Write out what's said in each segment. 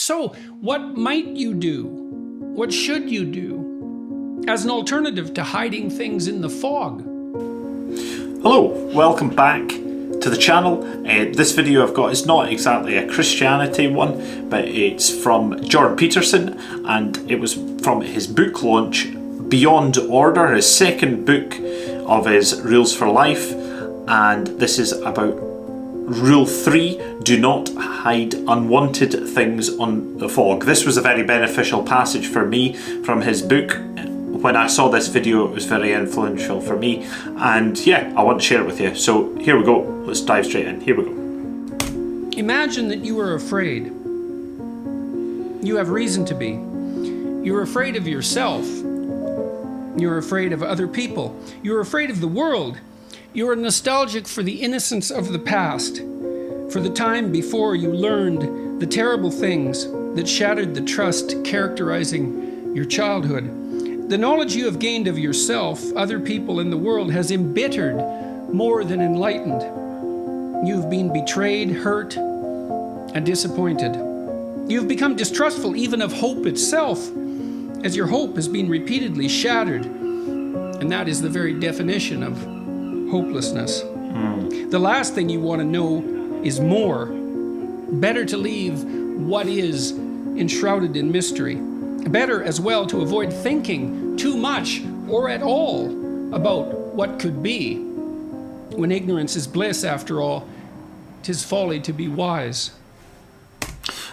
So, what might you do? What should you do as an alternative to hiding things in the fog? Hello, welcome back to the channel. This video I've got is not exactly a Christianity one, but it's from Jordan Peterson, and it was from his book launch, Beyond Order, his second book of his Rules for Life, and this is about Rule 3, do not hide unwanted things on the fog. This was a very beneficial passage for me from his book. When I saw this video, it was very influential for me, and yeah, I want to share it with you. So here we go, let's dive straight in. Here we go. Imagine that you are afraid. You have reason to be. You're afraid of yourself. You're afraid of other people. You're afraid of the world. You're nostalgic for the innocence of the past, for the time before you learned the terrible things that shattered the trust characterizing your childhood. The knowledge you have gained of yourself, other people, and the world has embittered more than enlightened. You've been betrayed, hurt, and disappointed. You've become distrustful even of hope itself, as your hope has been repeatedly shattered. And that is the very definition of hopelessness. The last thing you want to know is more. Better to leave what is enshrouded in mystery. Better as well to avoid thinking too much or at all about what could be. When ignorance is bliss, after all, 'tis folly to be wise.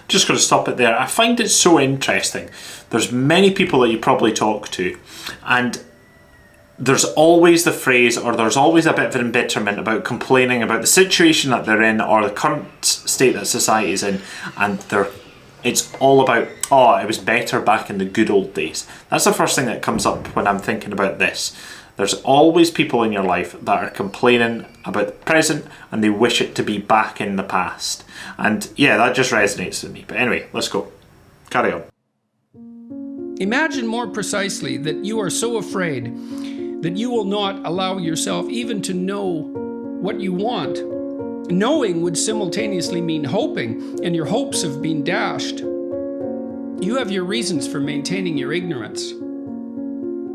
Just going to stop it there. I find it so interesting. There's many people that you probably talk to, and there's always the phrase, or there's always a bit of an embitterment about complaining about the situation that they're in or the current state that society is in, and it's all about, oh, it was better back in the good old days. That's the first thing that comes up when I'm thinking about this. There's always people in your life that are complaining about the present and they wish it to be back in the past. And yeah, that just resonates with me. But anyway, let's go. Carry on. Imagine more precisely that you are so afraid that you will not allow yourself even to know what you want. Knowing would simultaneously mean hoping, and your hopes have been dashed. You have your reasons for maintaining your ignorance.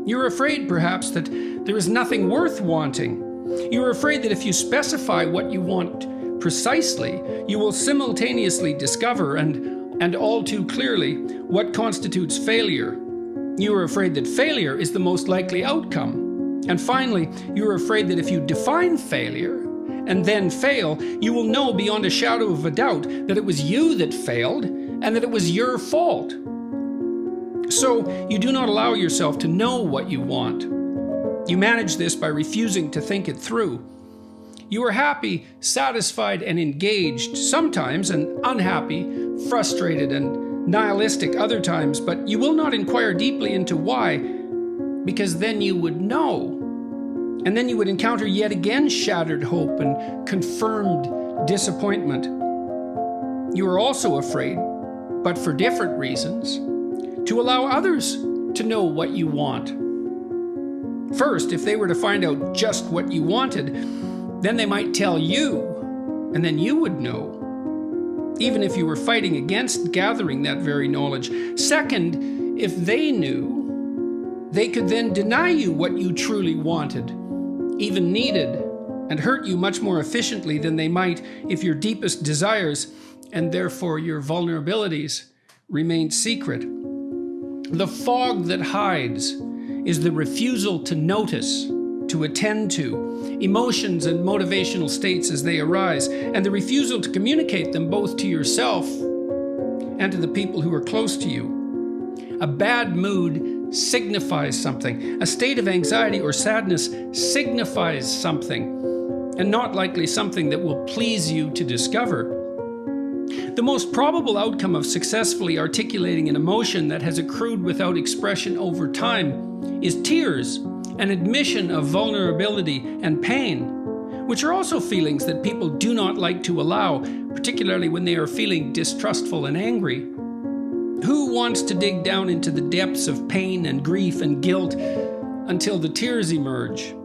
You're afraid, perhaps, that there is nothing worth wanting. You're afraid that if you specify what you want precisely, you will simultaneously discover, and all too clearly, what constitutes failure. You are afraid that failure is the most likely outcome. And finally, you're afraid that if you define failure and then fail, you will know beyond a shadow of a doubt that it was you that failed and that it was your fault. So you do not allow yourself to know what you want. You manage this by refusing to think it through. You are happy, satisfied, and engaged sometimes, and unhappy, frustrated, and nihilistic other times, but you will not inquire deeply into why, because then you would know. And then you would encounter yet again shattered hope and confirmed disappointment. You are also afraid, but for different reasons, to allow others to know what you want. First, if they were to find out just what you wanted, then they might tell you, and then you would know, even if you were fighting against gathering that very knowledge. Second, if they knew, they could then deny you what you truly wanted, even needed, and hurt you much more efficiently than they might if your deepest desires, and therefore your vulnerabilities, remained secret. The fog that hides is the refusal to notice, to attend to, emotions and motivational states as they arise, and the refusal to communicate them both to yourself and to the people who are close to you. A bad mood signifies something. A state of anxiety or sadness signifies something, and not likely something that will please you to discover. The most probable outcome of successfully articulating an emotion that has accrued without expression over time is tears, an admission of vulnerability and pain, which are also feelings that people do not like to allow, particularly when they are feeling distrustful and angry. Who wants to dig down into the depths of pain and grief and guilt until the tears emerge?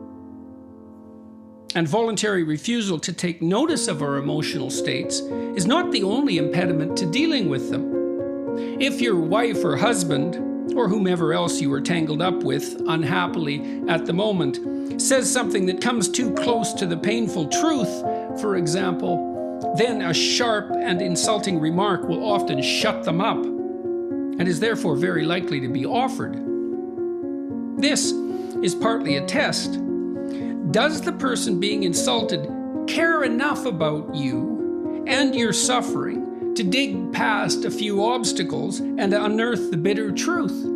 And voluntary refusal to take notice of our emotional states is not the only impediment to dealing with them. If your wife or husband, or whomever else you are tangled up with unhappily at the moment, says something that comes too close to the painful truth, for example, then a sharp and insulting remark will often shut them up, and is therefore very likely to be offered. This is partly a test. Does the person being insulted care enough about you and your suffering to dig past a few obstacles and unearth the bitter truth?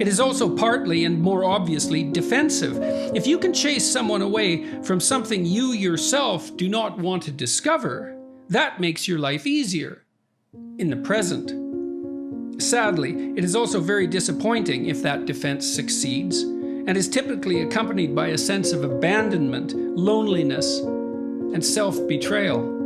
It is also partly and more obviously defensive. If you can chase someone away from something you yourself do not want to discover, that makes your life easier in the present. Sadly, it is also very disappointing if that defense succeeds, and is typically accompanied by a sense of abandonment, loneliness, and self-betrayal.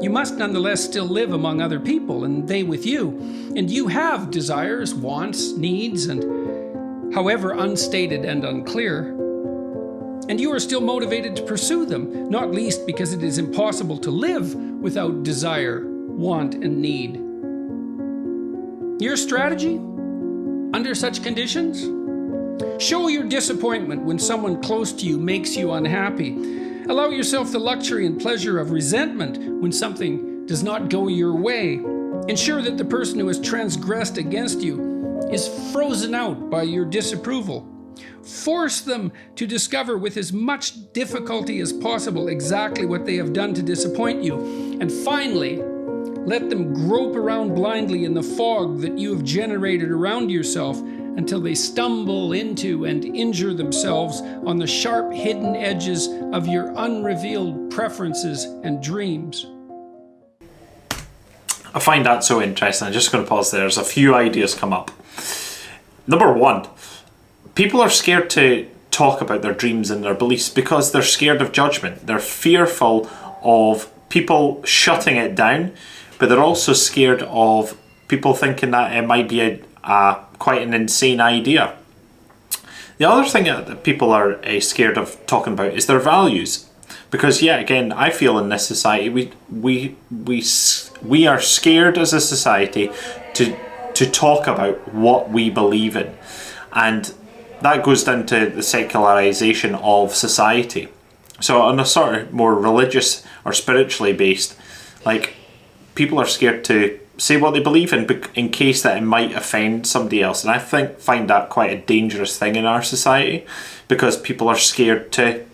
You must nonetheless still live among other people, and they with you. And you have desires, wants, needs, and however unstated and unclear. And you are still motivated to pursue them, not least because it is impossible to live without desire, want, and need. Your strategy under such conditions? Show your disappointment when someone close to you makes you unhappy. Allow yourself the luxury and pleasure of resentment when something does not go your way. Ensure that the person who has transgressed against you is frozen out by your disapproval. Force them to discover with as much difficulty as possible exactly what they have done to disappoint you. And finally, let them grope around blindly in the fog that you have generated around yourself until they stumble into and injure themselves on the sharp hidden edges of your unrevealed preferences and dreams. I find that so interesting. I'm just going to pause there. There's a few ideas come up. Number one, people are scared to talk about their dreams and their beliefs because they're scared of judgment. They're fearful of people shutting it down, but they're also scared of people thinking that it might be quite an insane idea. The other thing that people are scared of talking about is their values, because again, I feel in this society we are scared as a society to talk about what we believe in, and that goes down to the secularization of society. So on a sort of more religious or spiritually based, like, people are scared to say what they believe in case that it might offend somebody else. And I find that quite a dangerous thing in our society, because people are scared to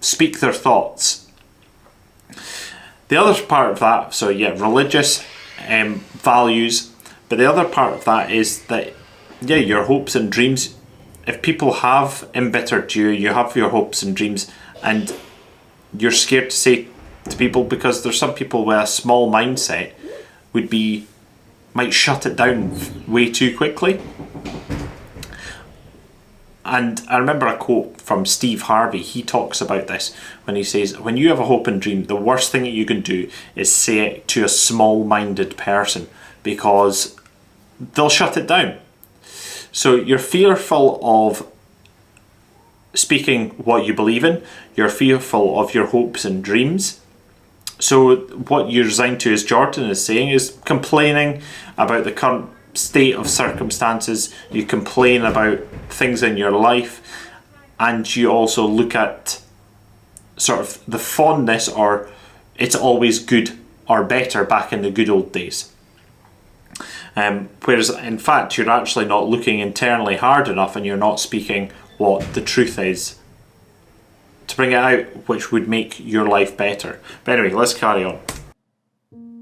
speak their thoughts. The other part of that, so religious values, but the other part of that is that, your hopes and dreams, if people have embittered you, you have your hopes and dreams, and you're scared to say to people, because there's some people with a small mindset might shut it down way too quickly. And I remember a quote from Steve Harvey. He talks about this when he says, when you have a hope and dream, the worst thing that you can do is say it to a small-minded person, because they'll shut it down. So you're fearful of speaking what you believe in, you're fearful of your hopes and dreams. So what you're resigned to, as Jordan is saying, is complaining about the current state of circumstances. You complain about things in your life, and you also look at sort of the fondness, or it's always good or better back in the good old days. Whereas in fact you're actually not looking internally hard enough, and you're not speaking what the truth is to bring it out, which would make your life better. But anyway, let's carry on.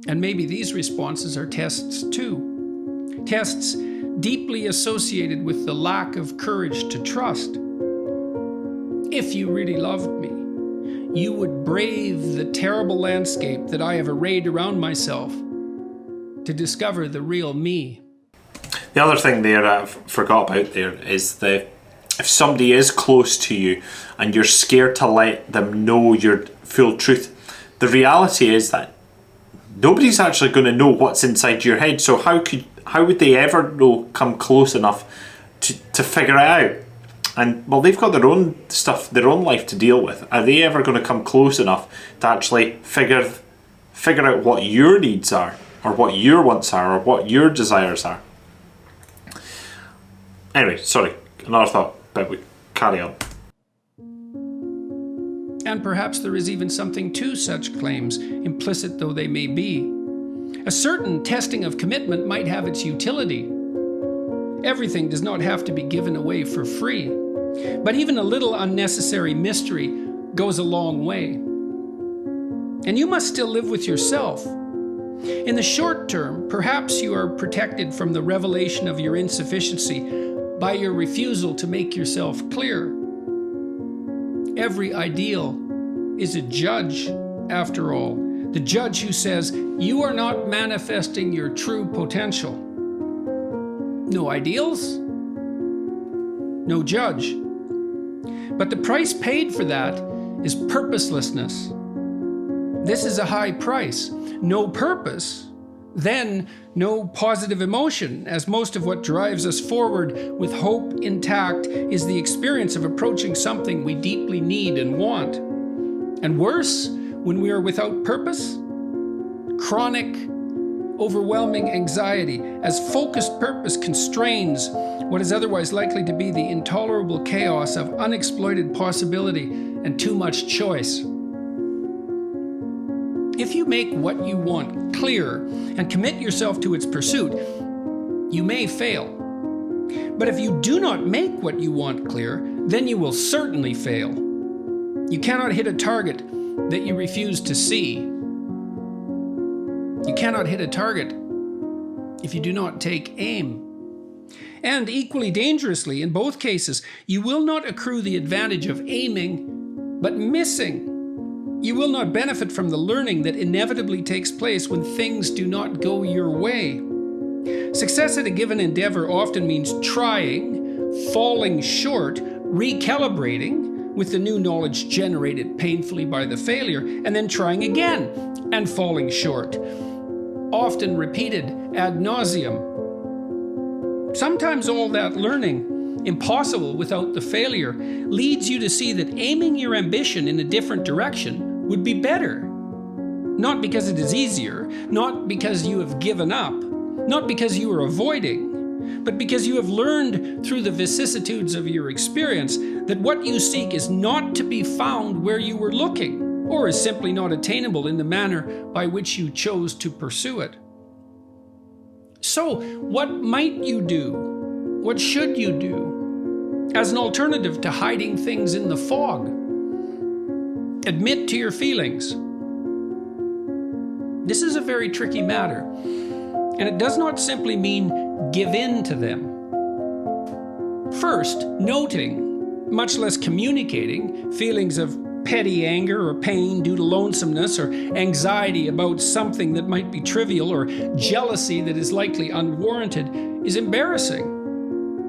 And maybe these responses are tests too. Tests deeply associated with the lack of courage to trust. If you really loved me, you would brave the terrible landscape that I have arrayed around myself to discover the real me. The other thing there I've forgot about there is that if somebody is close to you and you're scared to let them know your full truth, the reality is that nobody's actually going to know what's inside your head. So how would they ever come close enough to figure it out? And well, they've got their own stuff, their own life to deal with. Are they ever going to come close enough to actually figure out what your needs are, or what your wants are, or what your desires are. Anyway, sorry, another thought, but we carry on. And perhaps there is even something to such claims, implicit though they may be. A certain testing of commitment might have its utility. Everything does not have to be given away for free, but even a little unnecessary mystery goes a long way. And you must still live with yourself. In the short term, perhaps you are protected from the revelation of your insufficiency by your refusal to make yourself clear. Every ideal is a judge, after all. The judge who says, you are not manifesting your true potential. No ideals, no judge. But the price paid for that is purposelessness. This is a high price. No purpose, then no positive emotion, as most of what drives us forward with hope intact is the experience of approaching something we deeply need and want. And worse, when we are without purpose, chronic, overwhelming anxiety, as focused purpose constrains what is otherwise likely to be the intolerable chaos of unexploited possibility and too much choice. If you make what you want clear and commit yourself to its pursuit, you may fail. But if you do not make what you want clear, then you will certainly fail. You cannot hit a target that you refuse to see. You cannot hit a target if you do not take aim. And equally dangerously, in both cases, you will not accrue the advantage of aiming, but missing. You will not benefit from the learning that inevitably takes place when things do not go your way. Success at a given endeavor often means trying, falling short, recalibrating with the new knowledge generated painfully by the failure, and then trying again and falling short, often repeated ad nauseum. Sometimes all that learning, impossible without the failure, leads you to see that aiming your ambition in a different direction would be better. Not because it is easier, not because you have given up, not because you are avoiding, but because you have learned through the vicissitudes of your experience that what you seek is not to be found where you were looking, or is simply not attainable in the manner by which you chose to pursue it. So, what might you do? What should you do as an alternative to hiding things in the fog? Admit to your feelings. This is a very tricky matter, and it does not simply mean give in to them. First, noting, much less communicating, feelings of petty anger or pain due to lonesomeness or anxiety about something that might be trivial or jealousy that is likely unwarranted is embarrassing.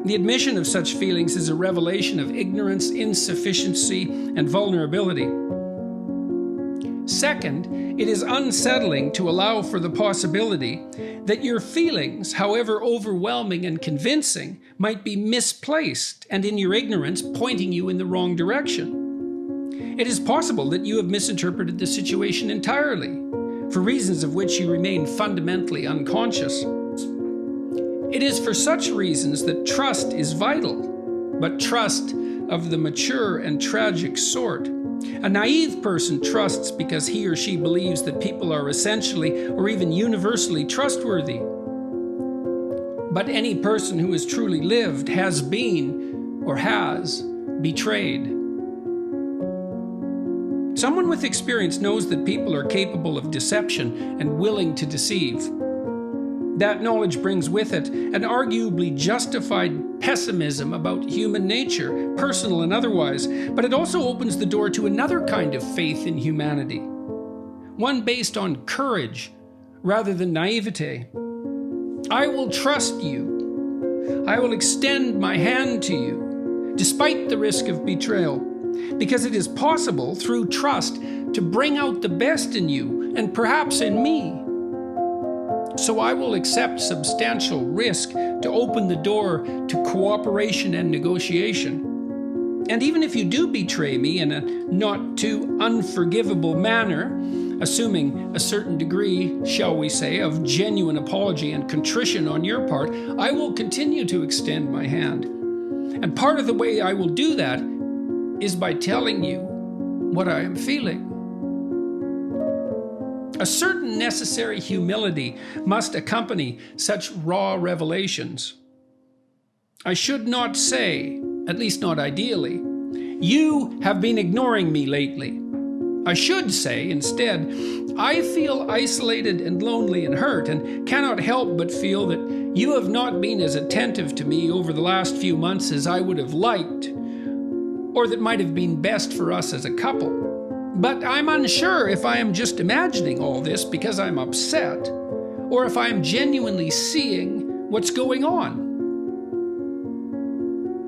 The admission of such feelings is a revelation of ignorance, insufficiency, and vulnerability. Second, it is unsettling to allow for the possibility that your feelings, however overwhelming and convincing, might be misplaced and in your ignorance pointing you in the wrong direction. It is possible that you have misinterpreted the situation entirely, for reasons of which you remain fundamentally unconscious. It is for such reasons that trust is vital, but trust of the mature and tragic sort. A naive person trusts because he or she believes that people are essentially or even universally trustworthy. But any person who has truly lived has been or has betrayed. Someone with experience knows that people are capable of deception and willing to deceive. That knowledge brings with it an arguably justified pessimism about human nature, personal and otherwise, but it also opens the door to another kind of faith in humanity, one based on courage rather than naivete. I will trust you. I will extend my hand to you, despite the risk of betrayal, because it is possible through trust to bring out the best in you and perhaps in me. So I will accept substantial risk to open the door to cooperation and negotiation. And even if you do betray me in a not too unforgivable manner, assuming a certain degree, shall we say, of genuine apology and contrition on your part, I will continue to extend my hand. And part of the way I will do that is by telling you what I am feeling. A certain necessary humility must accompany such raw revelations. I should not say, at least not ideally, "You have been ignoring me lately." I should say, instead, "I feel isolated and lonely and hurt, and cannot help but feel that you have not been as attentive to me over the last few months as I would have liked, or that might have been best for us as a couple. But I'm unsure if I am just imagining all this because I'm upset, or if I am genuinely seeing what's going on."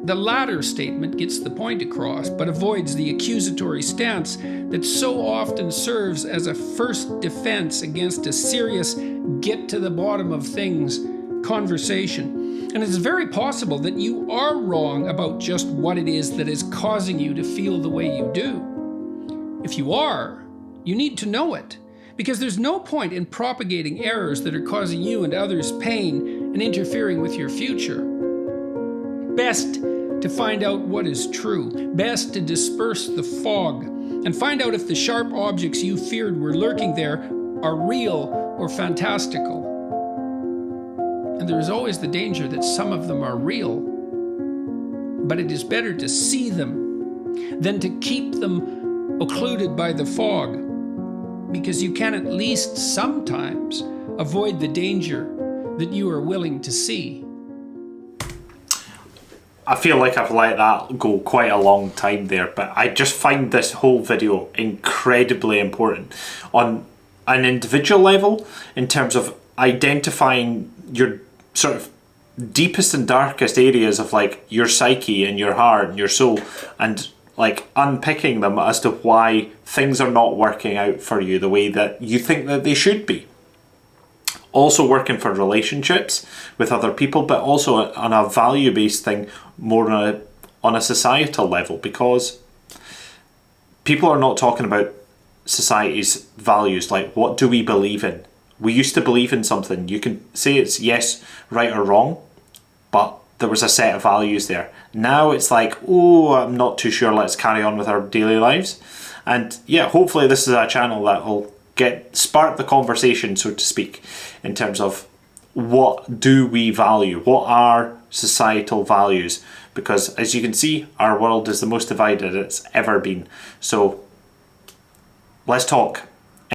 The latter statement gets the point across, but avoids the accusatory stance that so often serves as a first defense against a serious get-to-the-bottom-of-things conversation. And it's very possible that you are wrong about just what it is that is causing you to feel the way you do. If you are, you need to know it, because there's no point in propagating errors that are causing you and others pain and interfering with your future. Best to find out what is true, best to disperse the fog, and find out if the sharp objects you feared were lurking there are real or fantastical. And there is always the danger that some of them are real, but it is better to see them than to keep them occluded by the fog, because you can at least sometimes avoid the danger that you are willing to see. I feel like I've let that go quite a long time there, but I just find this whole video incredibly important on an individual level in terms of identifying your sort of deepest and darkest areas of like your psyche and your heart and your soul, and like unpicking them as to why things are not working out for you the way that you think that they should be. Also working for relationships with other people, but also on a value-based thing, more on a societal level, because people are not talking about society's values, like what do we believe in? We used to believe in something. You can say it's yes, right or wrong, but there was a set of values there. Now it's like, oh, I'm not too sure, let's carry on with our daily lives. And yeah, hopefully this is a channel that will spark the conversation, so to speak, in terms of what do we value, what are societal values, because as you can see, our world is the most divided it's ever been. So let's talk.